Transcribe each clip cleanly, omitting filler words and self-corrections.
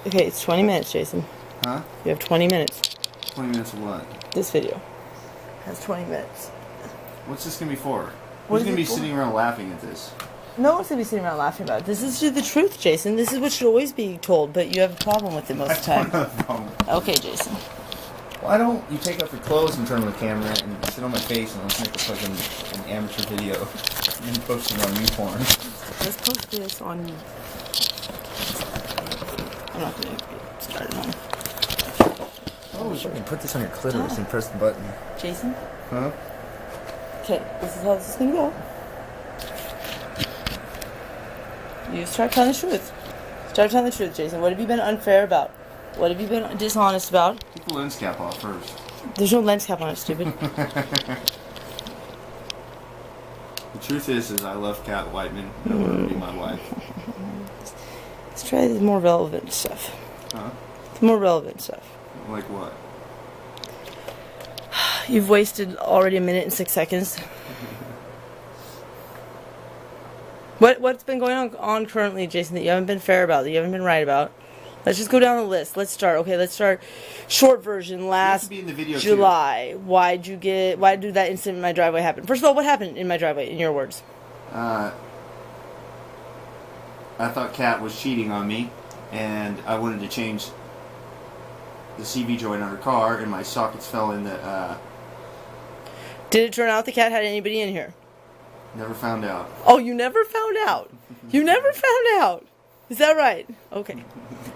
Okay, it's 20 minutes, Jason. Huh? You have 20 minutes. 20 minutes of what? This video has 20 minutes. What's this gonna be for? What Who's is gonna it be for? sitting around laughing at this? No one's going to be sitting around laughing about it. This is the truth, Jason. This is what should always be told, but you have a problem with it most of the time. Okay, Jason. Why don't you take off your clothes and turn on the camera and sit on my face and let's make a fucking an amateur video and post it on YouPorn? Let's post this on... I'm not going to get started on it. Oh, sure. You can put this on your clitoris and press the button. Jason? Huh? Okay, this is how this is going to go. You start telling the truth. Start telling the truth, Jason. What have you been unfair about? What have you been dishonest about? Take the lens cap off first. There's no lens cap on it, stupid. The truth is I love Kat Whiteman. I want her to be my wife. Let's try the more relevant stuff. Huh? The more relevant stuff. Like what? You've wasted already 1 minute and 6 seconds. What's been going on currently, Jason, that you haven't been fair about, that you haven't been right about? Let's just go down the list. Let's start. Okay, let's start. Short version. Last be in the video July. Too. Why did that incident in my driveway happen? First of all, what happened in my driveway, in your words? I thought Kat was cheating on me, and I wanted to change the CV joint on her car, and my sockets fell in the... Did it turn out the cat had anybody in here? Never found out. Oh, you never found out? You never found out? Is that right? Okay.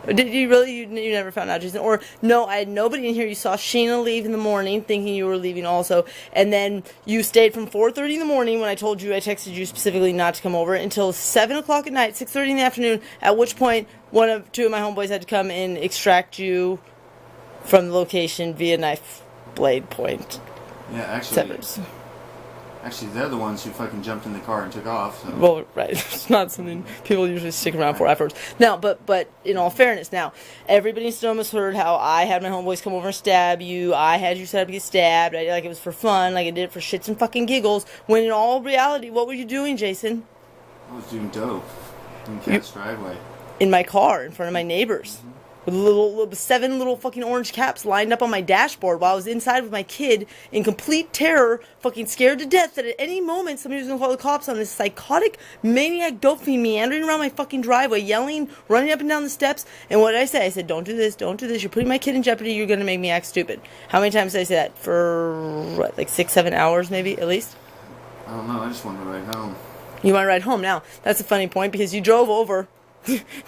Did you really? You never found out, Jason? Or, no, I had nobody in here. You saw Sheena leave in the morning, thinking you were leaving also. And then you stayed from 4:30 in the morning when I told you, I texted you specifically not to come over, until 7 o'clock at night, 6:30 in the afternoon, at which point two of my homeboys had to come and extract you from the location via knife blade point. Yeah, actually... Severs. Actually, they're the ones who fucking jumped in the car and took off. So. Well, right. It's not something people usually stick around for afterwards. Now, but in all fairness, now, everybody in Sonoma has heard how I had my homeboys come over and stab you. I had you set up to get stabbed. Like it was for fun. Like I did it for shits and fucking giggles. When in all reality, what were you doing, Jason? I was doing dope in Kat's driveway. In my car, in front of my neighbors. With 7 little fucking orange caps lined up on my dashboard while I was inside with my kid in complete terror, fucking scared to death that at any moment somebody was going to call the cops on this psychotic maniac dope fiend meandering around my fucking driveway, yelling, running up and down the steps. And what did I say? I said, don't do this, don't do this. You're putting my kid in jeopardy. You're going to make me act stupid. How many times did I say that? For, what, like 6-7 hours maybe, at least? I don't know. I just wanted to ride home. You want to ride home. Now, that's a funny point because you drove over.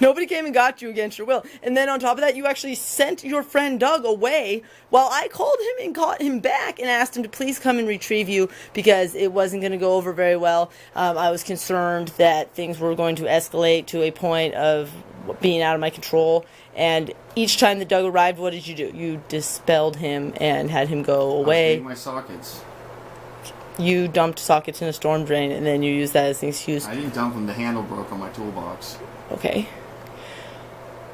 Nobody came and got you against your will. And then on top of that, you actually sent your friend Doug away while I called him and caught him back and asked him to please come and retrieve you because it wasn't going to go over very well. I was concerned that things were going to escalate to a point of being out of my control. And each time that Doug arrived, what did you do? You dispelled him and had him go away. I was getting my sockets. You dumped sockets in a storm drain and then you used that as an excuse. I didn't dump them. The handle broke on my toolbox. Okay.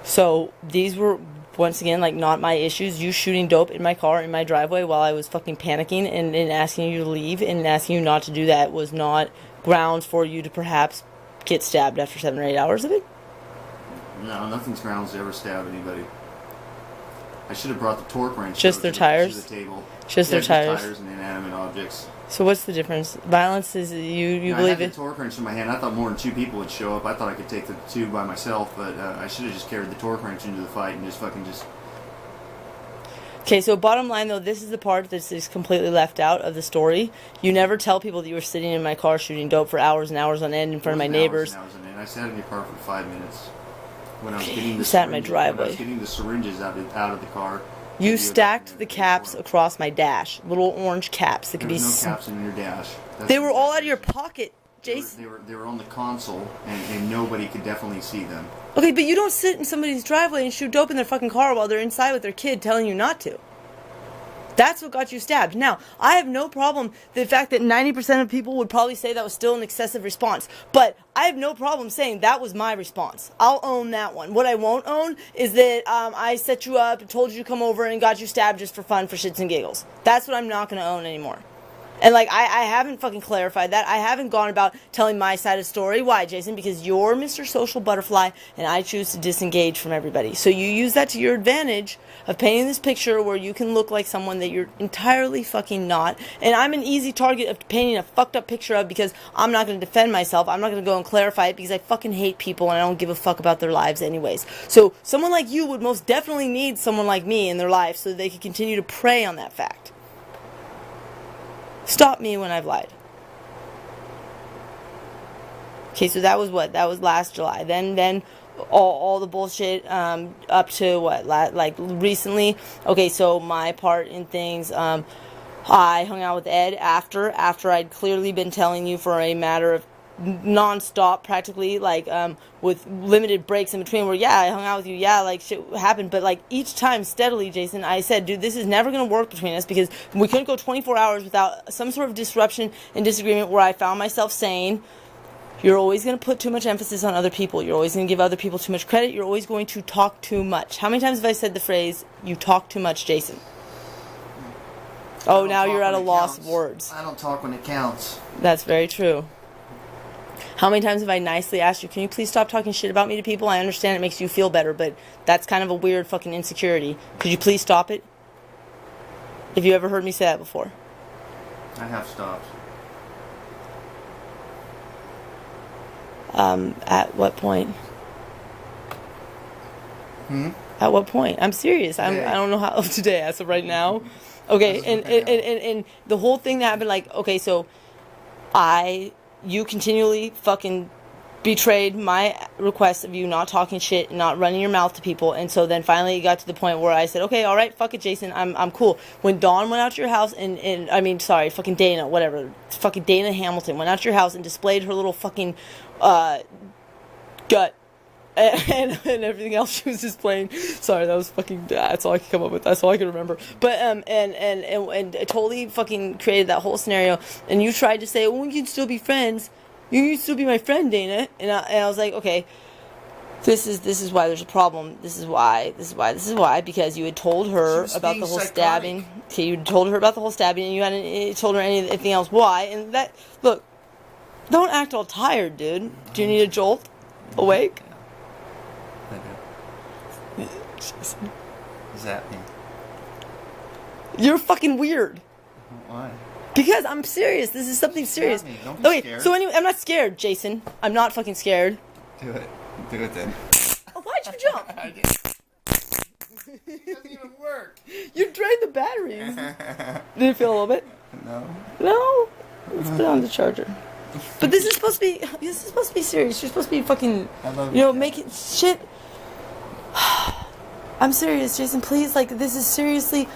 So, these were, once again, like, not my issues. You shooting dope in my car, in my driveway, while I was fucking panicking and asking you to leave and asking you not to do that was not grounds for you to perhaps get stabbed after 7 or 8 hours of it? No, nothing's grounds to ever stab anybody. I should have brought the torque wrench Just their tires? to the table. Just their tires? Tires and inanimate objects. So what's the difference? Violence is you believe I had it? the torque wrench in my hand. I thought more than 2 people would show up. I thought I could take the 2 by myself, but I should have just carried the torque wrench into the fight and just fucking just... Okay, so bottom line though, this is the part that is completely left out of the story. You never tell people that you were sitting in my car shooting dope for hours and hours on end in front of my neighbors. Hours on end. I sat in your car for 5 minutes. When I was getting You sat in my driveway. When I was getting the syringes out of the car. You stacked the caps across my dash. Little orange caps that could be... There's no caps in your dash. They were all out of your pocket, Jason. They were on the console, and nobody could definitely see them. Okay, but you don't sit in somebody's driveway and shoot dope in their fucking car while they're inside with their kid telling you not to. That's what got you stabbed. Now, I have no problem with the fact that 90% of people would probably say that was still an excessive response. But I have no problem saying that was my response. I'll own that one. What I won't own is that I set you up, told you to come over, and got you stabbed just for fun, for shits and giggles. That's what I'm not going to own anymore. And, like, I haven't fucking clarified that. I haven't gone about telling my side of the story. Why, Jason? Because you're Mr. Social Butterfly, and I choose to disengage from everybody. So you use that to your advantage of painting this picture where you can look like someone that you're entirely fucking not. And I'm an easy target of painting a fucked up picture of because I'm not going to defend myself. I'm not going to go and clarify it because I fucking hate people and I don't give a fuck about their lives anyways. So someone like you would most definitely need someone like me in their life so that they can continue to prey on that fact. Stop me when I've lied. Okay, so that was what? That was last July. Then all the bullshit up to what? Like recently. Okay, so my part in things. I hung out with Ed after I'd clearly been telling you for a matter of non-stop practically, like with limited breaks in between where I hung out with you, like shit happened, but like each time steadily, Jason, I said, dude, this is never going to work between us because we couldn't go 24 hours without some sort of disruption and disagreement where I found myself saying, you're always going to put too much emphasis on other people, you're always going to give other people too much credit, you're always going to talk too much. How many times have I said the phrase, you talk too much, Jason? Oh, now you're at a loss of words. I don't talk when it counts. That's very true. How many times have I nicely asked you, can you please stop talking shit about me to people? I understand it makes you feel better, but that's kind of a weird fucking insecurity. Could you please stop it? Have you ever heard me say that before? I have stopped. At what point? At what point? I'm serious. I don't know how today, as of right now. Okay, and the whole thing that happened, like, okay, so you continually fucking betrayed my request of you not talking shit and not running your mouth to people, and so then finally it got to the point where I said, okay, alright, fuck it, Jason, I'm cool. When Dawn went out to your house fucking Dana, whatever, fucking Dana Hamilton went out to your house and displayed her little fucking gut and everything else she was displaying. Sorry, that was fucking, that's all I could come up with, that's all I could remember. But and it totally fucking created that whole scenario, and you tried to say, we can still be friends, you can still be my friend, Dana, and I was like, okay, this is why there's a problem, this is why, because you had told her about the whole stabbing. Okay, you told her about the whole stabbing, and you hadn't told her anything else why, and that, look, don't act all tired, dude. Do you need a jolt? Awake? Zap me. You're fucking weird. Why? Because I'm serious. This is something serious. Don't be scared. So anyway, I'm not scared, Jason. I'm not fucking scared. Do it. Do it then. Oh, why'd you jump? It doesn't even work. You drained the batteries. Did it feel a little bit? No. No? Let's put on the charger. But this is supposed to be serious. You're supposed to be fucking, I love you know, making shit. I'm serious, Jason, please, like, this is seriously,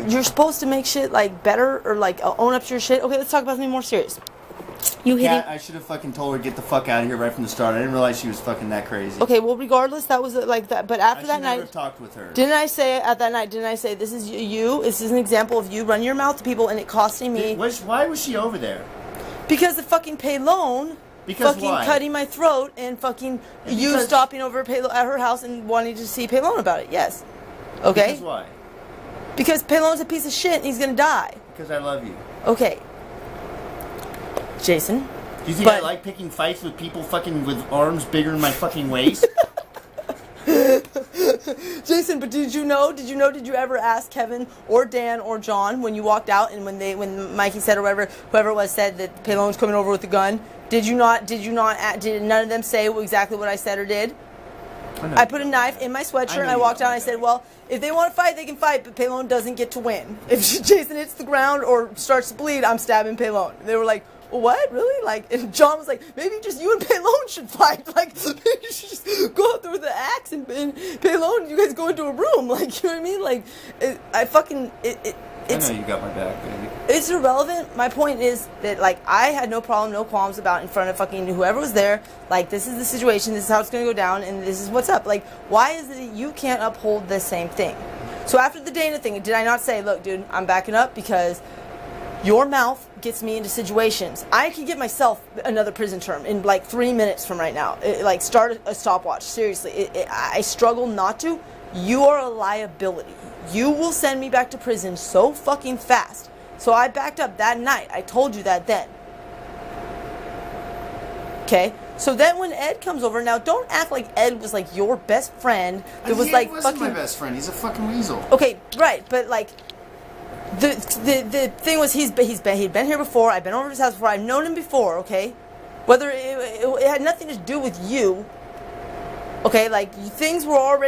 you're supposed to make shit, like, better, or, like, own up to your shit. Okay, let's talk about something more serious. I should have fucking told her, get the fuck out of here right from the start. I didn't realize she was fucking that crazy. Okay, well, regardless, that was, like, that, but after that night, I should never have talked with her. Didn't I say, this is you, this is an example of you running your mouth to people, and it costing me. Why was she over there? Because the fucking Paylone. Because fucking why? cutting my throat and fucking you stopping over at her house and wanting to see Paylone about it. Yes. Okay? Because why? Because Paylone's a piece of shit and he's gonna die. Because I love you. Okay. Jason. Do you think I like picking fights with people fucking with arms bigger than my fucking waist? Jason, but did you ever ask Kevin or Dan or John when you walked out and when Mikey said or whoever it was said that Paylone's coming over with a gun? Did none of them say exactly what I said or did? I put a knife in my sweatshirt and I walked out and I said, well, if they want to fight, they can fight, but Paylone doesn't get to win. If Jason hits the ground or starts to bleed, I'm stabbing Paylone. And they were like, what? Really? Like, and John was like, maybe just you and Paylone should fight. Like, maybe you should just go out there with the axe and Paylone, you guys go into a room. Like, you know what I mean? Like, I know you got my back, baby. It's irrelevant. My point is that, like, I had no problem, no qualms about in front of fucking whoever was there. Like, this is the situation, this is how it's going to go down, and this is what's up. Like, why is it that you can't uphold the same thing? So after the Dana thing, did I not say, look, dude, I'm backing up because your mouth gets me into situations. I could get myself another prison term in, like, 3 minutes from right now. Start a stopwatch. Seriously. I struggle not to. You are a liability. You will send me back to prison so fucking fast So I backed up that night. I told you that then. Okay? So then when Ed comes over, now don't act like Ed was like your best friend. That was like wasn't fucking my best friend. He's a fucking weasel. Okay, right, but like the thing was he'd been here before. I've been over to his house before. I've known him before. Okay, whether it had nothing to do with you. Okay, like things were already.